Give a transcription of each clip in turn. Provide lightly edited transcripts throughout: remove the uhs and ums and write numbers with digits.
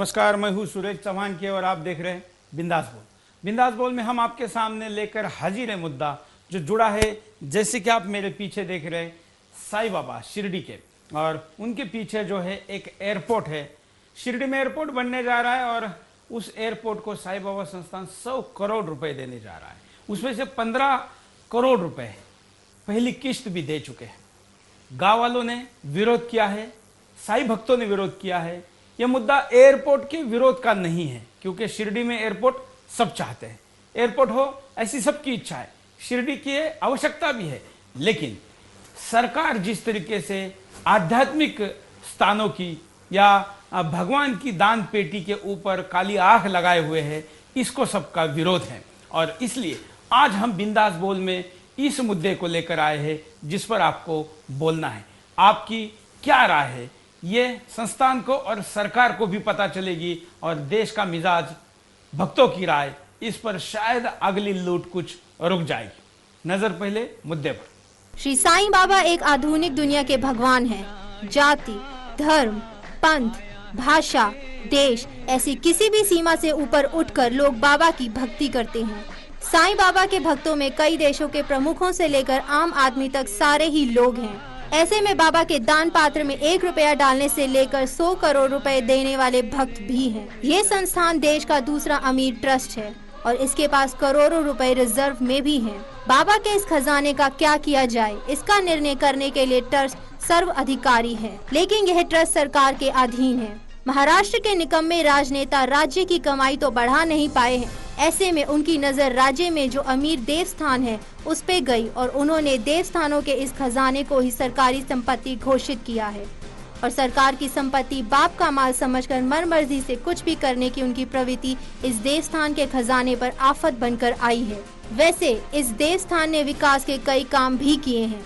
नमस्कार, मैं हूं सुरेश चौहान की और आप देख रहे हैं बिंदास बोल। बिंदास बोल में हम आपके सामने लेकर हाजिर है मुद्दा जो जुड़ा है, जैसे कि आप मेरे पीछे देख रहे हैं, साईं बाबा शिरडी के, और उनके पीछे जो है एक एयरपोर्ट है। शिरडी में एयरपोर्ट बनने जा रहा है और उस एयरपोर्ट को साईं बाबा संस्थान 100 करोड़ रुपए देने जा रहा है। उसमें से 15 करोड़ रुपए पहली किस्त भी दे चुके हैं। गांव वालों ने विरोध किया है, साईं भक्तों ने विरोध किया है। यह मुद्दा एयरपोर्ट के विरोध का नहीं है, क्योंकि शिरडी में एयरपोर्ट सब चाहते हैं, एयरपोर्ट हो ऐसी सबकी इच्छा है, शिरडी की आवश्यकता भी है। लेकिन सरकार जिस तरीके से आध्यात्मिक स्थानों की या भगवान की दान पेटी के ऊपर काली आंख लगाए हुए है, इसको सबका विरोध है। और इसलिए आज हम बिंदास बोल में इस मुद्दे को लेकर आए हैं, जिस पर आपको बोलना है। आपकी क्या राय है, ये संस्थान को और सरकार को भी पता चलेगी, और देश का मिजाज, भक्तों की राय, इस पर शायद अगली लूट कुछ रुक जाएगी। नजर पहले मुद्दे पर। श्री साईं बाबा एक आधुनिक दुनिया के भगवान हैं। जाति, धर्म, पंथ, भाषा, देश, ऐसी किसी भी सीमा से ऊपर उठकर लोग बाबा की भक्ति करते हैं। साईं बाबा के भक्तों में कई देशों के प्रमुखों से लेकर आम आदमी तक सारे ही लोग हैं। ऐसे में बाबा के दान पात्र में 1 रुपया डालने से लेकर 100 करोड़ रुपए देने वाले भक्त भी हैं। ये संस्थान देश का दूसरा अमीर ट्रस्ट है और इसके पास करोड़ों रुपए रिजर्व में भी हैं। बाबा के इस खजाने का क्या किया जाए, इसका निर्णय करने के लिए ट्रस्ट सर्व अधिकारी है, लेकिन यह ट्रस्ट सरकार के अधीन है। महाराष्ट्र के निकम्मे राजनेता राज्य की कमाई तो बढ़ा नहीं पाए हैं। ऐसे में उनकी नजर राज्य में जो अमीर देवस्थान है उस पे गई और उन्होंने देवस्थानों के इस खजाने को ही सरकारी संपत्ति घोषित किया है। और सरकार की संपत्ति बाप का माल समझकर मनमर्जी से कुछ भी करने की उनकी प्रवृत्ति इस देवस्थान के खजाने पर आफत बनकर आई है। वैसे इस देवस्थान ने विकास के कई काम भी किए हैं,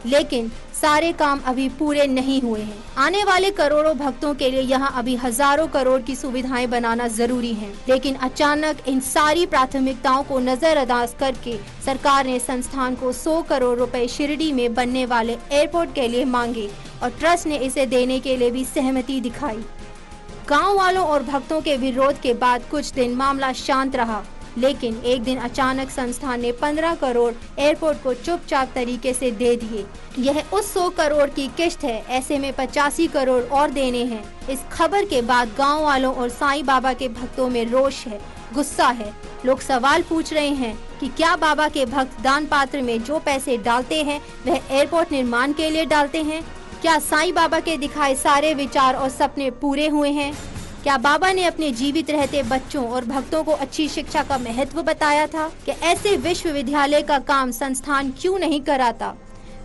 लेकिन सारे काम अभी पूरे नहीं हुए हैं। आने वाले करोड़ों भक्तों के लिए यहाँ अभी हजारों करोड़ की सुविधाएं बनाना जरूरी है, लेकिन अचानक इन सारी प्राथमिकताओं को नजरअंदाज करके सरकार ने संस्थान को 100 करोड़ रुपए शिरडी में बनने वाले एयरपोर्ट के लिए मांगे और ट्रस्ट ने इसे देने के लिए भी सहमति दिखाई। गाँव वालों और भक्तों के विरोध के बाद कुछ दिन मामला शांत रहा, लेकिन एक दिन अचानक संस्थान ने 15 करोड़ एयरपोर्ट को चुपचाप तरीके से दे दिए। यह उस 100 करोड़ की किस्त है, ऐसे में 85 करोड़ और देने हैं। इस खबर के बाद गांव वालों और साईं बाबा के भक्तों में रोष है, गुस्सा है। लोग सवाल पूछ रहे हैं कि क्या बाबा के भक्त दान पात्र में जो पैसे डालते हैं वह एयरपोर्ट निर्माण के लिए डालते हैं? क्या साईं बाबा के दिखाए सारे विचार और सपने पूरे हुए हैं? क्या बाबा ने अपने जीवित रहते बच्चों और भक्तों को अच्छी शिक्षा का महत्व बताया था? कि ऐसे विश्वविद्यालय का काम संस्थान क्यों नहीं कराता?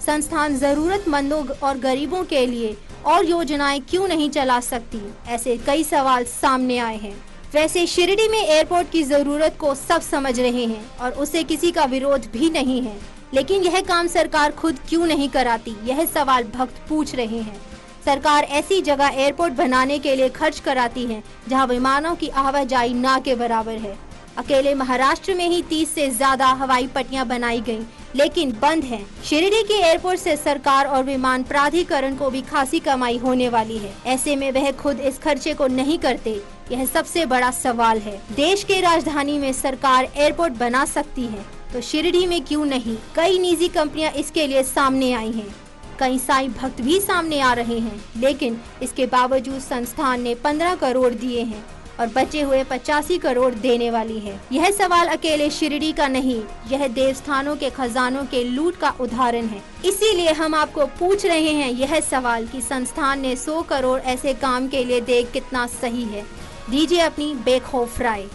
संस्थान जरूरतमंदों और गरीबों के लिए और योजनाएं क्यों नहीं चला सकती? ऐसे कई सवाल सामने आए हैं। वैसे शिरडी में एयरपोर्ट की जरूरत को सब समझ रहे हैं और उसे किसी का विरोध भी नहीं है, लेकिन यह काम सरकार खुद क्यों नहीं कराती, यह सवाल भक्त पूछ रहे हैं। सरकार ऐसी जगह एयरपोर्ट बनाने के लिए खर्च कराती है जहां विमानों की आवाजाही ना के बराबर है। अकेले महाराष्ट्र में ही 30 से ज्यादा हवाई पट्टियां बनाई गईं, लेकिन बंद हैं। शिरडी के एयरपोर्ट से सरकार और विमान प्राधिकरण को भी खासी कमाई होने वाली है। ऐसे में वह खुद इस खर्चे को नहीं करते, यह सबसे बड़ा सवाल है। देश के राजधानी में सरकार एयरपोर्ट बना सकती है, तो शिरडी में क्यों नहीं? कई निजी कंपनियां इसके लिए सामने आई हैं। कई साईं भक्त भी सामने आ रहे हैं, लेकिन इसके बावजूद संस्थान ने 15 करोड़ दिए हैं और बचे हुए 85 करोड़ देने वाली है। यह सवाल अकेले शिरडी का नहीं, यह देवस्थानों के खजानों के लूट का उदाहरण है। इसीलिए हम आपको पूछ रहे हैं यह सवाल कि संस्थान ने 100 करोड़ ऐसे काम के लिए दे कितना सही है? दीजिए अपनी बेखौफ राय।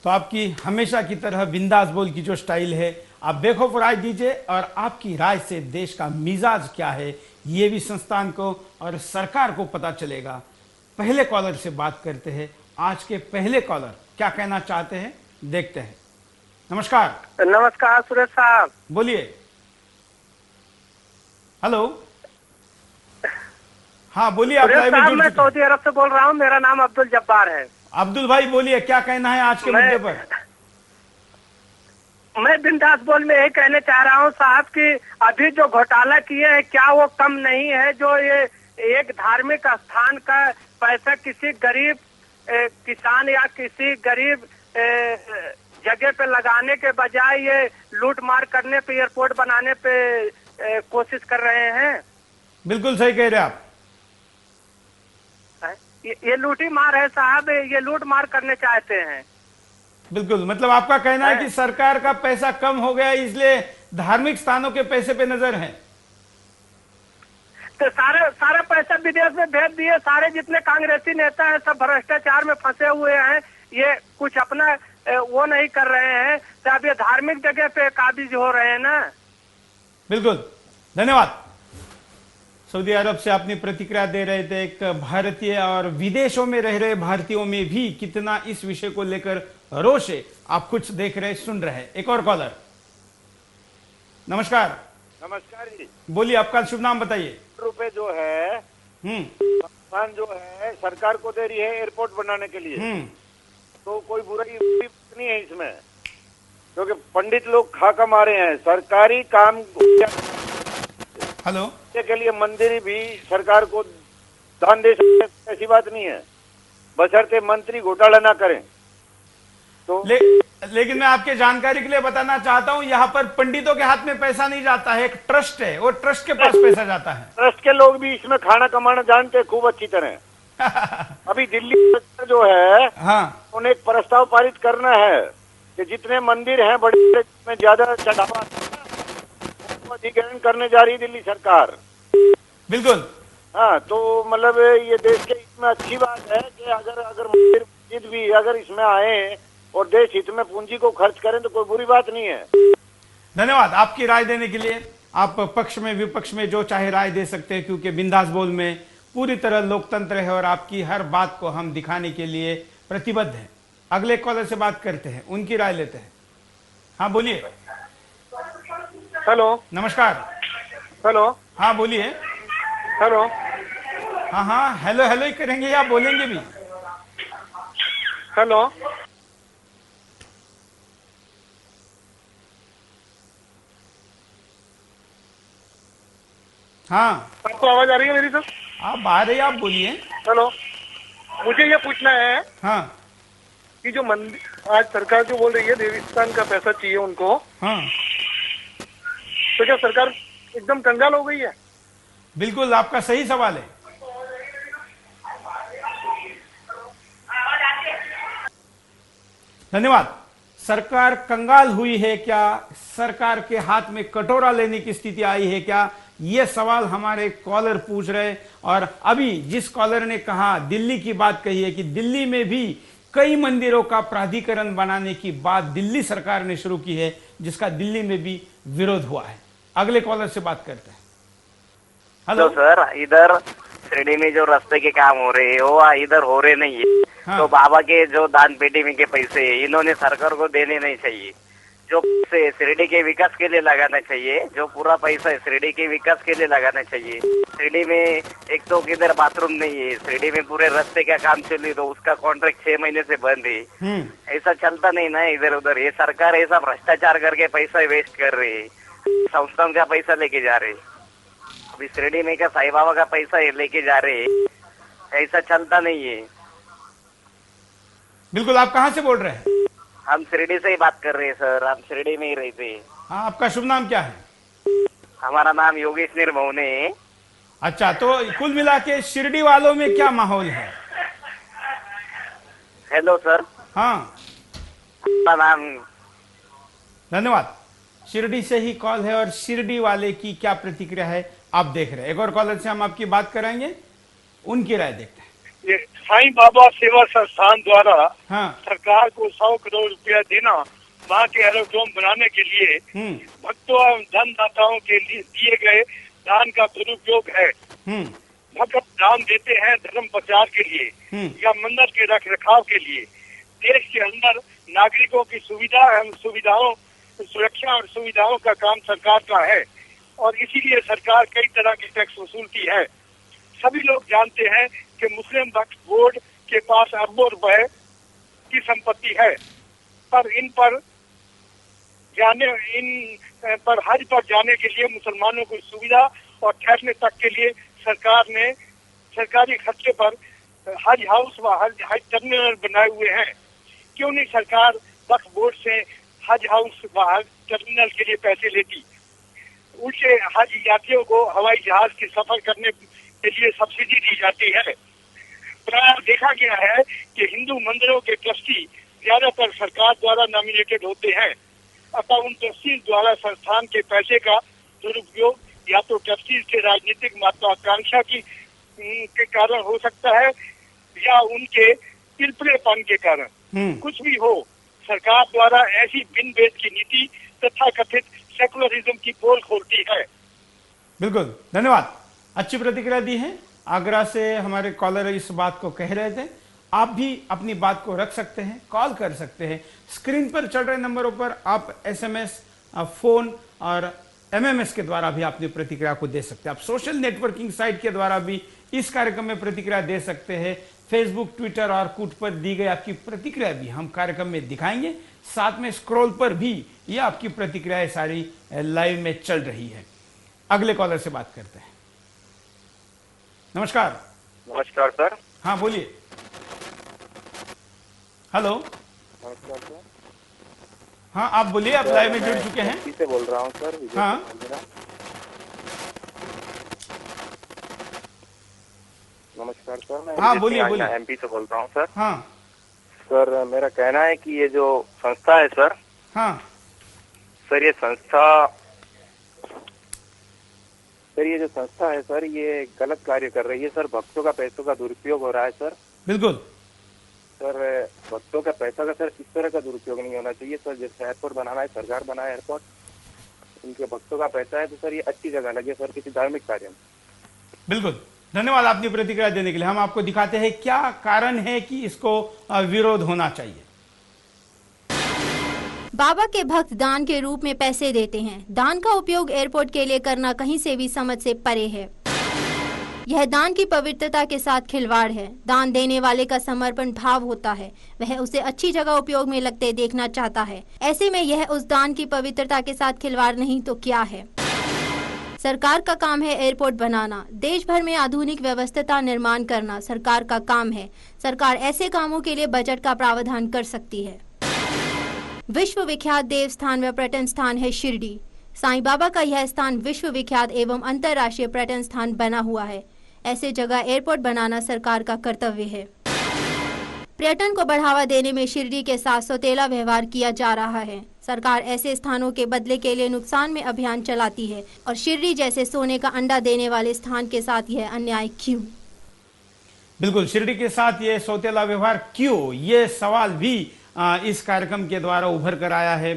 तो आपकी हमेशा की तरह बिंदास बोल की जो स्टाइल है, आप बेखौफ राय दीजिए, और आपकी राय से देश का मिजाज क्या है ये भी संस्थान को और सरकार को पता चलेगा। पहले कॉलर से बात करते हैं। आज के पहले कॉलर क्या कहना चाहते हैं, देखते हैं। नमस्कार। नमस्कार सुरेश साहब, बोलिए। हेलो, हाँ बोलिए। आप सुरेश साहब, मैं सऊदी अरब से बोल रहा हूँ, मेरा नाम अब्दुल जब्बार है। अब्दुल भाई बोलिए, क्या कहना है आज के मुद्दे पर? मैं बिंदास बोल में यही कहने चाह रहा हूँ साहब कि अभी जो घोटाला किए हैं क्या वो कम नहीं है? जो ये एक धार्मिक स्थान का पैसा किसी गरीब किसान या किसी गरीब जगह पे लगाने के बजाय ये लूट मार करने पे, एयरपोर्ट बनाने पे कोशिश कर रहे हैं। बिल्कुल सही कह रहे हैं आप। ये लूटी मार है साहब, ये लूट मार करने चाहते हैं। बिल्कुल, मतलब आपका कहना है कि सरकार का पैसा कम हो गया इसलिए धार्मिक स्थानों के पैसे पे नजर है। तो सारा पैसा विदेश में भेज दिए। सारे जितने कांग्रेसी नेता हैं सब भ्रष्टाचार में फंसे हुए हैं। ये कुछ अपना वो नहीं कर रहे हैं, तो अब ये धार्मिक जगह पे काबिज हो रहे हैं ना। बिल्कुल, धन्यवाद। सऊदी अरब से अपनी प्रतिक्रिया दे रहे थे एक भारतीय, और विदेशों में रह रहे भारतीयों में भी कितना इस विषय को लेकर रोष है, आप कुछ देख रहे सुन रहे हैं। एक और कॉलर। नमस्कार। नमस्कार जी, बोलिए, आपका शुभ नाम बताइए। रुपए जो है पाकिस्तान जो है सरकार को दे रही है एयरपोर्ट बनाने के लिए, तो कोई बुराई नहीं है इसमें, क्योंकि पंडित लोग खा कमा रहे हैं। सरकारी काम हेलो के लिए मंदिर भी सरकार को दान दे सकते, ऐसी बात नहीं है, बशर्ते मंत्री घोटाला ना करें। तो लेकिन मैं आपके जानकारी के लिए बताना चाहता हूं, यहाँ पर पंडितों के हाथ में पैसा नहीं जाता है, एक ट्रस्ट है, वो ट्रस्ट के पास पैसा जाता है। ट्रस्ट के लोग भी इसमें खाना कमाना जानते हैं खूब अच्छी तरह। अभी दिल्ली सरकार जो है, हाँ, उन्हें एक प्रस्ताव पारित करना है कि जितने मंदिर हैं बड़े में ज्यादा चढ़ावा अधिग्रहण करने जा रही दिल्ली सरकार। बिल्कुल। हाँ, तो मतलब ये देश के हित में अच्छी बात है कि अगर मंदिर मस्जिद भी अगर इसमें आए और देश हित में पूंजी को खर्च करें तो कोई बुरी बात नहीं है। धन्यवाद आपकी राय देने के लिए। आप पक्ष में विपक्ष में जो चाहे राय दे सकते हैं, क्योंकि बिंदास बोल में पूरी तरह लोकतंत्र है और आपकी हर बात को हम दिखाने के लिए प्रतिबद्ध हैं। अगले कॉलर से बात करते हैं, उनकी राय लेते हैं। हाँ बोलिए। हेलो, नमस्कार। हेलो, हाँ बोलिए। हेलो, हाँ, हेलो हेलो ही करेंगे या बोलेंगे भी? हेलो, हाँ, आपको आवाज आ रही है मेरी? सर आप आ रही, आप बोलिए। हेलो, मुझे ये पूछना है हाँ कि जो मंदिर आज सरकार जो बोल रही है देवस्थान का पैसा चाहिए उनको, हाँ, तो क्या सरकार एकदम कंगाल हो गई है? बिल्कुल, आपका सही सवाल है। धन्यवाद। सरकार कंगाल हुई है क्या? सरकार के हाथ में कटोरा लेने की स्थिति आई है क्या? यह सवाल हमारे कॉलर पूछ रहे। और अभी जिस कॉलर ने कहा, दिल्ली की बात कही है कि दिल्ली में भी कई मंदिरों का प्राधिकरण बनाने की बात दिल्ली सरकार ने शुरू की है, जिसका दिल्ली में भी विरोध हुआ है। अगले कॉलर से बात करते हैं। हेलो सर, इधर शिरडी में जो रास्ते के काम हो रहे हैं वो इधर हो रहे नहीं है। हाँ। तो बाबा के जो दान पेटी में के पैसे इन्होंने सरकार को देने नहीं चाहिए। जो पैसे शिरडी के विकास के लिए लगाना चाहिए, जो पूरा पैसा है शिरडी के विकास के लिए लगाना चाहिए। शिरडी में एक तो किधर बाथरूम नहीं है, शिरडी में पूरे रास्ते का काम चल रही, तो उसका कॉन्ट्रैक्ट 6 महीने से बंद है। ऐसा चलता नहीं ना इधर उधर। ये सरकार ऐसा भ्रष्टाचार करके पैसा वेस्ट कर रही है, संस्थान का पैसा लेके जा रहे। अभी शिरडी में का साईं बाबा का पैसा लेके जा रहे, ऐसा चलता नहीं है। बिल्कुल। आप कहाँ से बोल रहे हैं? हम शिरडी से ही बात कर रहे हैं सर, हम शिरडी में ही रहते हैं। हाँ, आपका शुभ नाम क्या है? हमारा नाम योगेश निर्मोहने है। अच्छा, तो कुल मिला के शिरडी वालों में क्या माहौल है? Hello sir. हाँ, हमारा नाम। धन्यवाद। शिरडी से ही कॉल है और शिरडी वाले की क्या प्रतिक्रिया है आप देख रहे हैं। एक और कॉलर से हम आपकी बात कराएंगे, उनकी राय देखते हैं। ये साईं बाबा सेवा संस्थान द्वारा हाँ, सरकार को 100 करोड़ रुपया देना वहाँ के एरोड्रोम बनाने के लिए भक्तों एवं धनदाताओं के लिए दिए गए दान का दुरुपयोग है। भक्त दान देते हैं धर्म प्रचार के लिए या मंदिर के रख रखाव के लिए। देश के अंदर नागरिकों की सुविधा एवं सुरक्षा और सुविधाओं का काम सरकार का है और इसीलिए सरकार कई तरह की टैक्स वसूलती है। सभी लोग जानते हैं कि मुस्लिम वक्फ बोर्ड के पास अरबों रुपए की संपत्ति है, पर इन पर हज पर जाने के लिए मुसलमानों को सुविधा और ठहरने तक के लिए सरकार ने सरकारी खर्चे पर हज हाउस व हज टर्मिनल बनाए हुए हैं, क्यों नहीं सरकार वक्फ बोर्ड से हज हाउस व हज टर्मिनल के लिए पैसे लेती? उनसे हज यात्रियों को हवाई जहाज के सफर करने के लिए सब्सिडी दी जाती है। प्राय देखा गया है कि हिंदू मंदिरों के ट्रस्टी ज्यादातर सरकार द्वारा नॉमिनेटेड होते हैं, अतः उन ट्रस्टीज द्वारा संस्थान के पैसे का दुरुपयोग या तो ट्रस्टीज के राजनीतिक महत्वाकांक्षा के कारण हो सकता है या उनके पिलपड़ेपन के कारण। कुछ भी हो, सरकार द्वारा ऐसी बिन बेद की नीति तथा कथित सेकुलरिज्म की पोल खोलती है। बिल्कुल, धन्यवाद। अच्छी प्रतिक्रिया दी है। आगरा से हमारे कॉलर इस बात को कह रहे थे। आप भी अपनी बात को रख सकते हैं, कॉल कर सकते हैं। स्क्रीन पर चल रहे नंबरों पर आप एसएमएस, फोन और एमएमएस के द्वारा भी अपनी प्रतिक्रिया को दे सकते हैं। आप सोशल नेटवर्किंग साइट के द्वारा भी इस कार्यक्रम में प्रतिक्रिया दे सकते हैं। फेसबुक, ट्विटर और कूट पर दी गई आपकी प्रतिक्रिया भी हम कार्यक्रम में दिखाएंगे। साथ में स्क्रॉल पर भी ये आपकी प्रतिक्रियाएं सारी लाइव में चल रही है। अगले कॉलर से बात करते हैं। नमस्कार। नमस्कार सर। हाँ बोलिए। हेलो। नमस्कार सर। हाँ आप बोलिए, आप लाइव में जुड़ चुके हैं। से बोल रहा हूँ सर। हाँ नमस्कार सर। मैं हाँ बोलिए बोलिए। एमपी से बोल रहा हूँ सर। हाँ सर मेरा कहना है कि ये जो संस्था है सर, हाँ सर ये जो संस्था है सर, ये गलत कार्य कर रही है सर। भक्तों का पैसों का दुरुपयोग हो रहा है सर। बिल्कुल सर भक्तों का पैसा का सर इस तरह का दुरुपयोग नहीं होना चाहिए सर। जैसे एयरपोर्ट बनाना है, सरकार बनाए एयरपोर्ट, उनके भक्तों का पैसा है तो सर ये अच्छी जगह लगे सर, किसी धार्मिक कार्य में। बिल्कुल, धन्यवाद अपनी प्रतिक्रिया देने के लिए। हम आपको दिखाते हैं क्या कारण है कि इसको विरोध होना चाहिए। बाबा के भक्त दान के रूप में पैसे देते हैं। दान का उपयोग एयरपोर्ट के लिए करना कहीं से भी समझ से परे है। यह दान की पवित्रता के साथ खिलवाड़ है। दान देने वाले का समर्पण भाव होता है, वह उसे अच्छी जगह उपयोग में लगते देखना चाहता है। ऐसे में यह उस दान की पवित्रता के साथ खिलवाड़ नहीं तो क्या है। सरकार का काम है एयरपोर्ट बनाना, देश भर में आधुनिक व्यवस्था निर्माण करना सरकार का काम है। सरकार ऐसे कामों के लिए बजट का प्रावधान कर सकती है। विश्व विख्यात देव स्थान व पर्यटन स्थान है शिरडी। साईं बाबा का यह स्थान विश्व विख्यात एवं अंतर्राष्ट्रीय पर्यटन स्थान बना हुआ है। ऐसे जगह एयरपोर्ट बनाना सरकार का कर्तव्य है। पर्यटन को बढ़ावा देने में शिरडी के साथ सौतेला व्यवहार किया जा रहा है। सरकार ऐसे स्थानों के बदले के लिए नुकसान में अभियान चलाती है और शिरडी जैसे सोने का अंडा देने वाले स्थान के साथ यह अन्याय क्यों? बिल्कुल, शिरडी के साथ ये सौतेला व्यवहार क्यों, ये सवाल भी इस कार्यक्रम के द्वारा उभर कर आया है।